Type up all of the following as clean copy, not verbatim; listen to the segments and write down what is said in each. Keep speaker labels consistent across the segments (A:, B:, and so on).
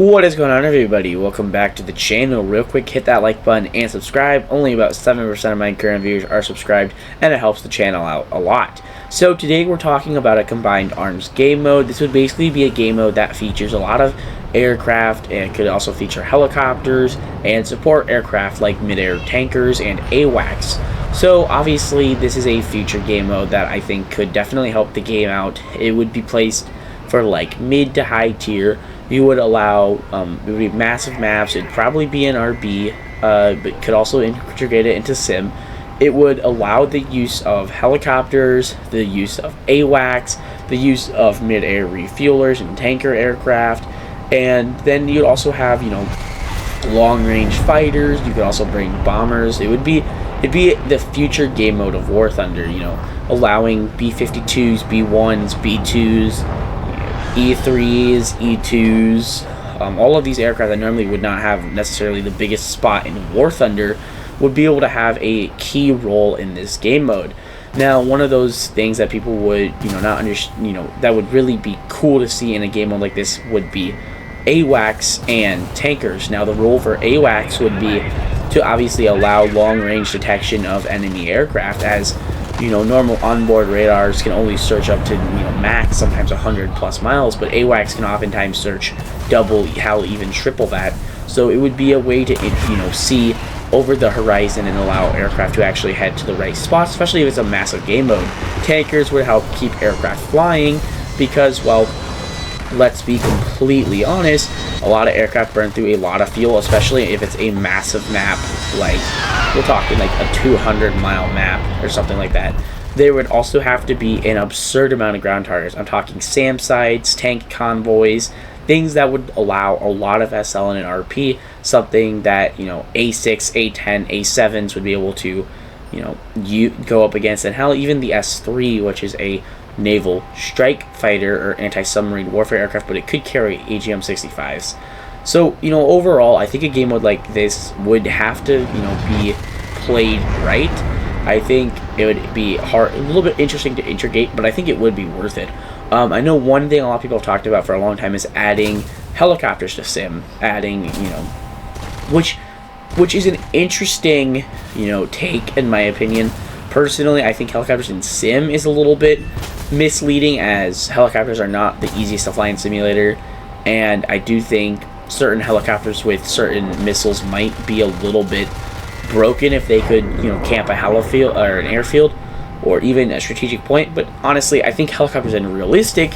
A: What is going on, everybody? Welcome back to the channel. Real quick, hit that like button and subscribe. Only about 7% of my current viewers are subscribed, and it helps the channel out a lot. So today we're talking about a combined arms game mode. This would basically be a game mode that features a lot of aircraft and could also feature helicopters and support aircraft like mid-air tankers and AWACs. So obviously this is a future game mode that I think could definitely help the game out. It would be placed for like mid to high tier. You would allow, it would be massive maps. It'd probably be an RB, but could also integrate it into Sim. It would allow the use of helicopters, the use of AWACs, the use of mid-air refuelers and tanker aircraft, and then you'd also have, long-range fighters. You could also bring bombers. It'd be the future game mode of War Thunder. Allowing B-52s, B-1s, B-2s. E3s, E2s, all of these aircraft that normally would not have necessarily the biggest spot in War Thunder would be able to have a key role in this game mode. Now, one of those things that people would, not understand, that would really be cool to see in a game mode like this would be AWACs and tankers. Now, the role for AWACs would be to obviously allow long-range detection of enemy aircraft, as normal onboard radars can only search up to max sometimes 100 plus miles, but AWACS can oftentimes search double, hell, even triple that. So it would be a way to see over the horizon and allow aircraft to actually head to the right spots, especially if it's a massive game mode. Tankers would help keep aircraft flying because, well, let's be completely honest, a lot of aircraft burn through a lot of fuel, especially if it's a massive map, like we're talking like a 200-mile map or something like that. There would also have to be an absurd amount of ground targets. I'm talking SAM sites, tank convoys, things that would allow a lot of SL and an RP, something that A6, A10, A7s would be able to go up against, and hell, even the S3, which is a naval strike fighter or anti-submarine warfare aircraft, but it could carry AGM-65s. So, overall, I think a game mode like this would have to, be played right. I think it would be a little bit interesting to integrate, but I think it would be worth it. I know one thing a lot of people have talked about for a long time is adding helicopters to Sim, which is an interesting, take in my opinion. Personally, I think helicopters in Sim is a little bit misleading, as helicopters are not the easiest to fly in simulator, and I do think certain helicopters with certain missiles might be a little bit broken if they could, camp a helifield or an airfield or even a strategic point. But honestly, I think helicopters in a realistic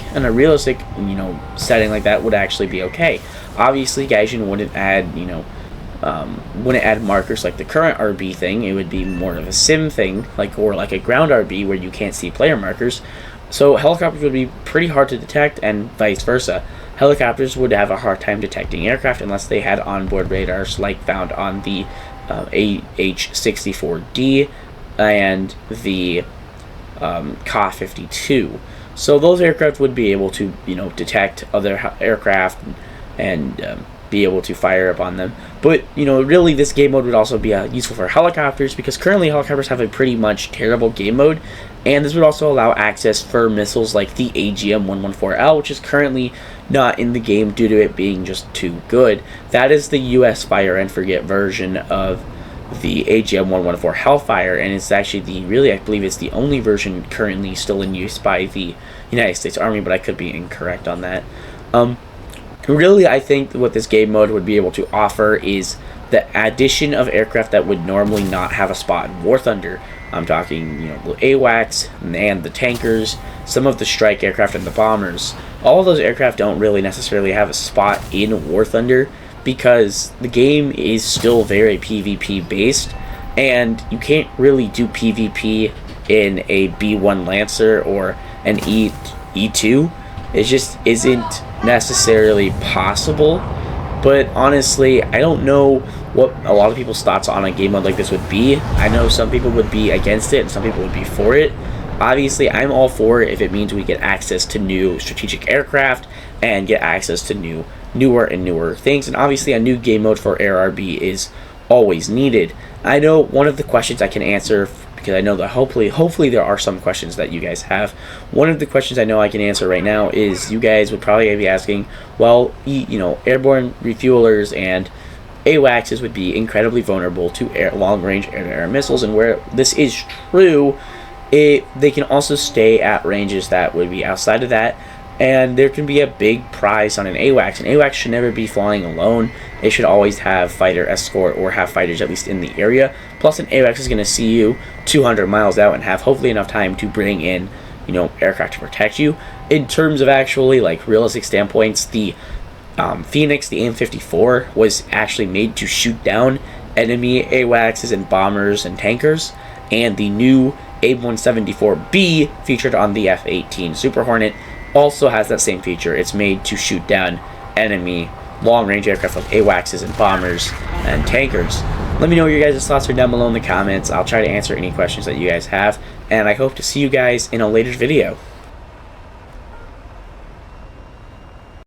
A: setting like that would actually be okay. Obviously, Gaijin wouldn't add markers like the current RB thing. It would be more of a sim thing, or like a ground RB where you can't see player markers. So helicopters would be pretty hard to detect, and vice versa. Helicopters would have a hard time detecting aircraft unless they had onboard radars like found on the AH-64D and the Ka-52. So those aircraft would be able to detect other aircraft and be able to fire upon them. But really this game mode would also be useful for helicopters, because currently helicopters have a pretty much terrible game mode, and this would also allow access for missiles like the AGM-114L, which is currently not in the game due to it being just too good. That is the US Fire and Forget version of the AGM-114 Hellfire, and it's actually I believe it's the only version currently still in use by the United States Army, but I could be incorrect on that. Really, I think what this game mode would be able to offer is the addition of aircraft that would normally not have a spot in War Thunder. I'm talking, the AWACs and the tankers, some of the strike aircraft and the bombers. All of those aircraft don't really necessarily have a spot in War Thunder because the game is still very PvP based, and you can't really do PvP in a B1 Lancer or an E2. It just isn't necessarily possible. But honestly, I don't know what a lot of people's thoughts on a game mode like this would be. I know some people would be against it and some people would be for it. Obviously, I'm all for it if it means we get access to new strategic aircraft and get access to newer things. And obviously, a new game mode for Air RB is always needed. I know one of the questions I can answer because I know that hopefully there are some questions that you guys have. One of the questions I know I can answer right now is you guys would probably be asking, well, you know, airborne refuelers and AWACs would be incredibly vulnerable to long-range air-to-air missiles, and where this is true, they can also stay at ranges that would be outside of that, and there can be a big price on an AWACS. An AWACS should never be flying alone. It should always have fighter escort or have fighters at least in the area. Plus, an AWACS is going to see you 200 miles out and have hopefully enough time to bring in, you know, aircraft to protect you. In terms of actually like realistic standpoints, the Phoenix, the AIM-54, was actually made to shoot down enemy AWACS and bombers and tankers, and the new AIM-174B featured on the F-18 Super Hornet also has that same feature. It's made to shoot down enemy long-range aircraft like AWACS and bombers and tankers. Let me know what your guys' thoughts are down below in the comments. I'll try to answer any questions that you guys have, and I hope to see you guys in a later video.